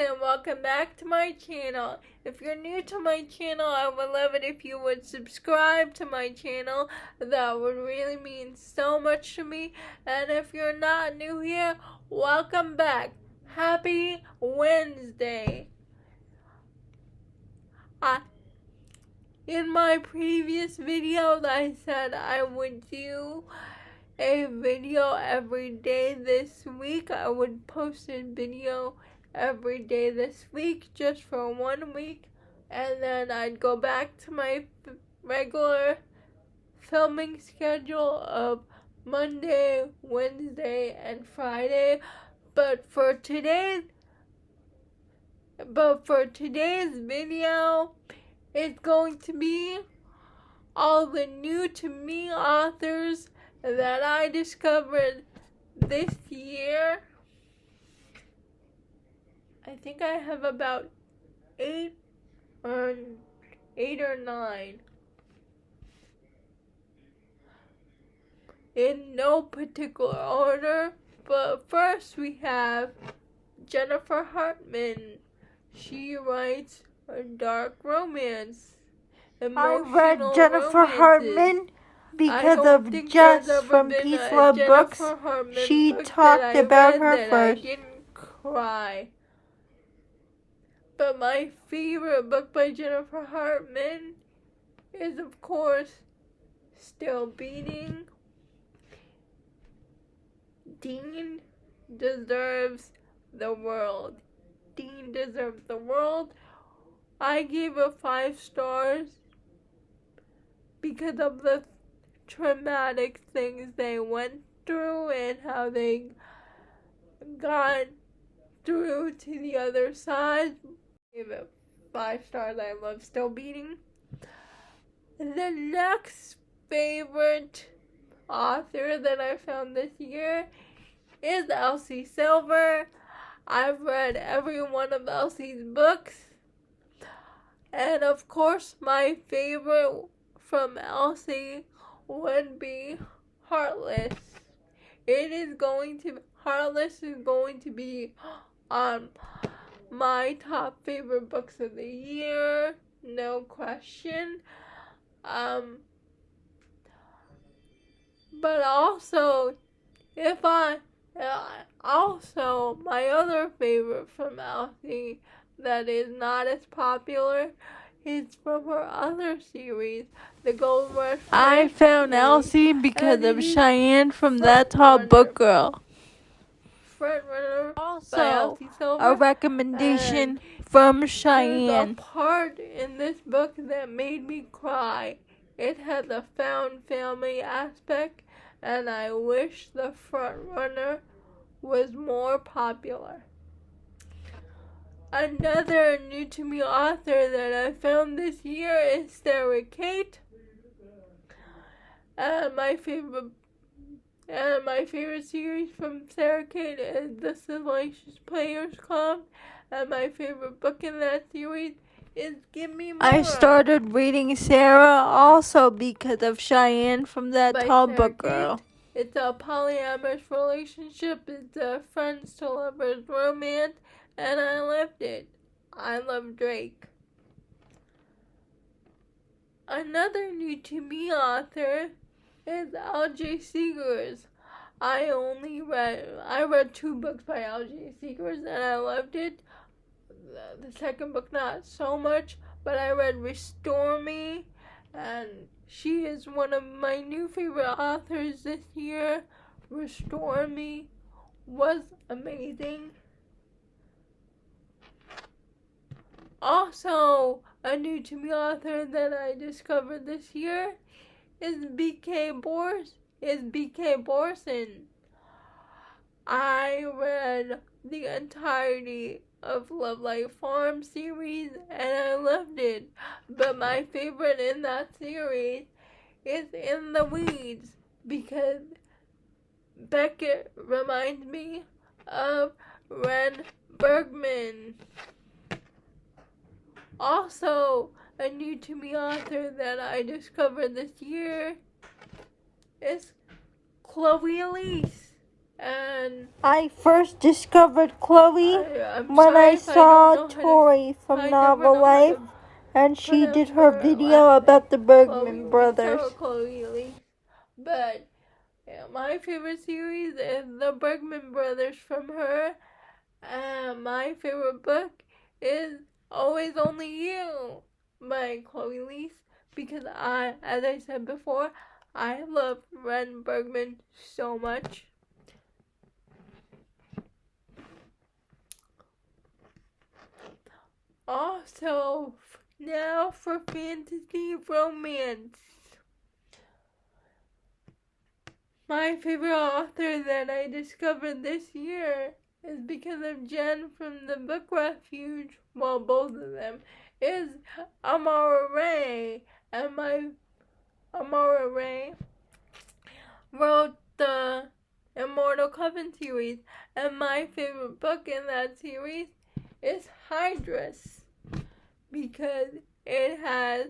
and welcome back to my channel. If you're new to my channel, I would love it if you would subscribe to my channel. That would really mean so much to me. And if you're not new here, welcome back. Happy Wednesday. In my previous video, I said I would do a video every day this week. I would post a video every day this week just for 1 week, and then I'd go back to my regular filming schedule of Monday, Wednesday, and Friday. But for today's video, it's going to be all the new to me authors that I discovered this year. I think I have about 8 or 9. In no particular order, but first we have Jennifer Hartman. She writes a dark romance. I read Jennifer Hartman because of Jess from Peace Love Books. She talked about her first. I didn't cry. But my favorite book by Jennifer Hartman is, of course, Still Beating. Dean Deserves the World. Dean Deserves the World. I gave it 5 stars because of the traumatic things they went through and how they got through to the other side. I gave it 5 stars. I love Still Beating. The next favorite author that I found this year is Elsie Silver. I've read every one of Elsie's books. And of course, my favorite from Elsie would be Heartless. Heartless is going to be on my top favorite books of the year, no question. But also, my other favorite from Elsie that is not as popular is from her other series, The Gold Rush. I found Elsie because of Cheyenne from That Tall Book Girl. Also, a recommendation from Cheyenne. There's a part in this book that made me cry. It has a found family aspect, and I wish the front runner was more popular. Another new to me author that I found this year is Sarah Kate. And my favorite series from Sarah Kate is The Salacious Players Club. And my favorite book in that series is Give Me More. I started reading Sarah also because of Cheyenne from That Tall Book Girl. It's a polyamorous relationship. It's a friends to lovers romance. And I loved it. I love Drake. Another new to me author is L.J. Seegers. I read 2 books by L.J. Seegers and I loved it. The second book not so much, but I read Restore Me, and she is one of my new favorite authors this year. Restore Me was amazing. Also, a new to me author that I discovered this year is B.K. Borson. I read the entirety of Love Life Farm series and I loved it. But my favorite in that series is In the Weeds because Beckett reminds me of Ren Bergman. Also, a new to me author that I discovered this year is Chloe Elise. And I first discovered Chloe when I saw Tori from Novel Life, and she did her video about the Bergman brothers. But my favorite series is the Bergman brothers from her. And my favorite book is Always Only You by Chloe Lease, because as I said before, I love Ren Bergman so much. Also, now for fantasy romance. My favorite author that I discovered this year is because of Jen from the Book Refuge, well, both of them, is Amara Ray. And Amara Ray wrote the Immortal Coven series, and my favorite book in that series is Hydrous, because it has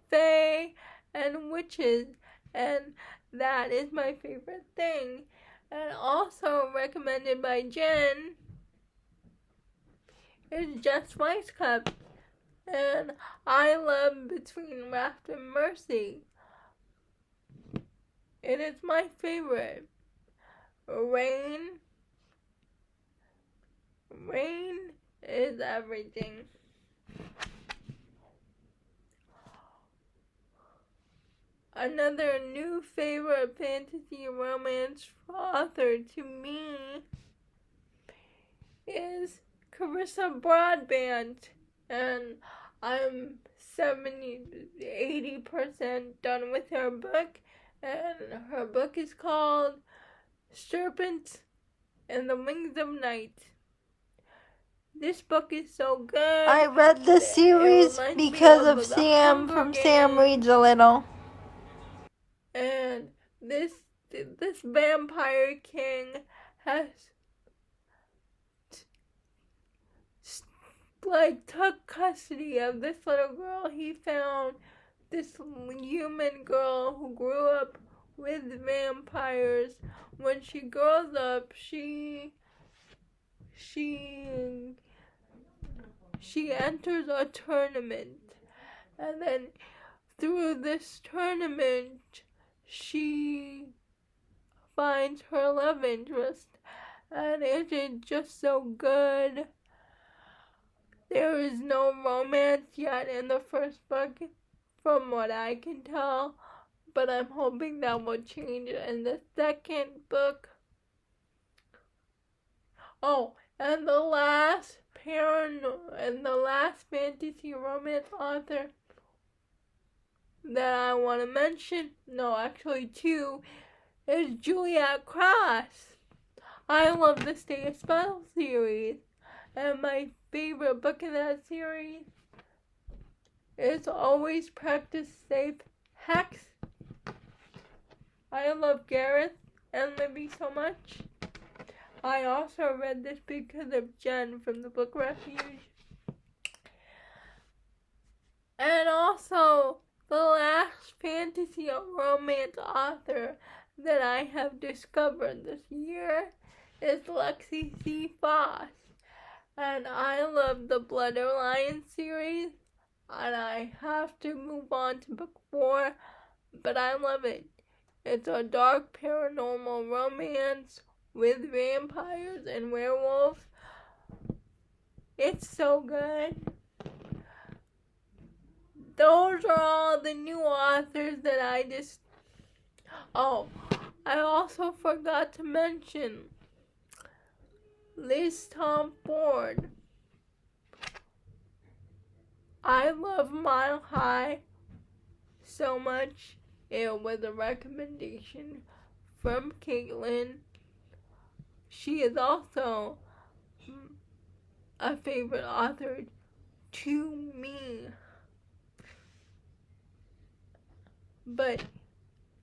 fae and witches, and that is my favorite thing. And also recommended by Jen is Just Vice Cup, and I love Between Wrath and Mercy. It is my favorite. Rain is everything. Another new favorite fantasy romance author to me is Carissa Broadbent, and I'm 80% done with her book, and her book is called Serpent and the Wings of Night. This book is so good. I read the series because of Sam from Sam Reads a Little. And this vampire king has took custody of this little girl. He found this human girl who grew up with vampires. When she grows up, she enters a tournament, and then through this tournament she finds her love interest, and it is just so good. There is no romance yet in the first book, from what I can tell, but I'm hoping that will change in the second book. Oh, and the last fantasy romance author that I want to mention, no, actually two, is Juliet Cross. I love the Stay a Spell series, and my favorite book in that series is Always Practice Safe Hex. I love Gareth and Libby so much. I also read this because of Jen from the Book Refuge. And also, the last fantasy romance author that I have discovered this year is Lexi C. Foss. And I love the Blood Alliance series, and I have to move on to book 4, but I love it. It's a dark paranormal romance with vampires and werewolves. It's so good. Those are all the new authors that I just... Oh, I also forgot to mention Liz Tom Ford. I love Mile High so much. It was a recommendation from Caitlin. She is also a favorite author to me. But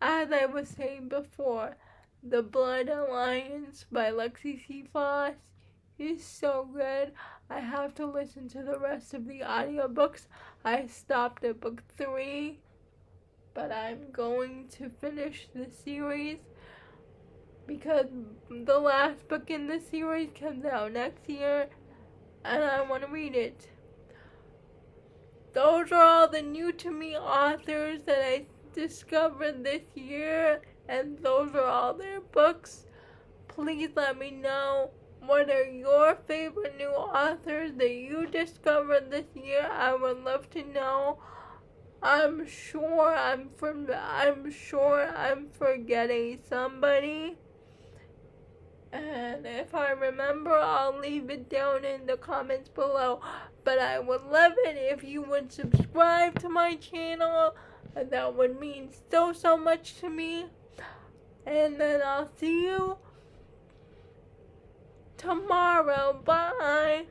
as I was saying before, The Blood Alliance by Lexi C. Foss is so good. I have to listen to the rest of the audiobooks. I stopped at book 3, but I'm going to finish the series. because the last book in the series comes out next year and I want to read it. Those are all the new to me authors that I discovered this year, and those are all their books. Please let me know what are your favorite new authors that you discovered this year. I would love to know. I'm sure I'm forgetting somebody. And if I remember, I'll leave it down in the comments below. But I would love it if you would subscribe to my channel. That would mean so much to me. And then I'll see you tomorrow. Bye.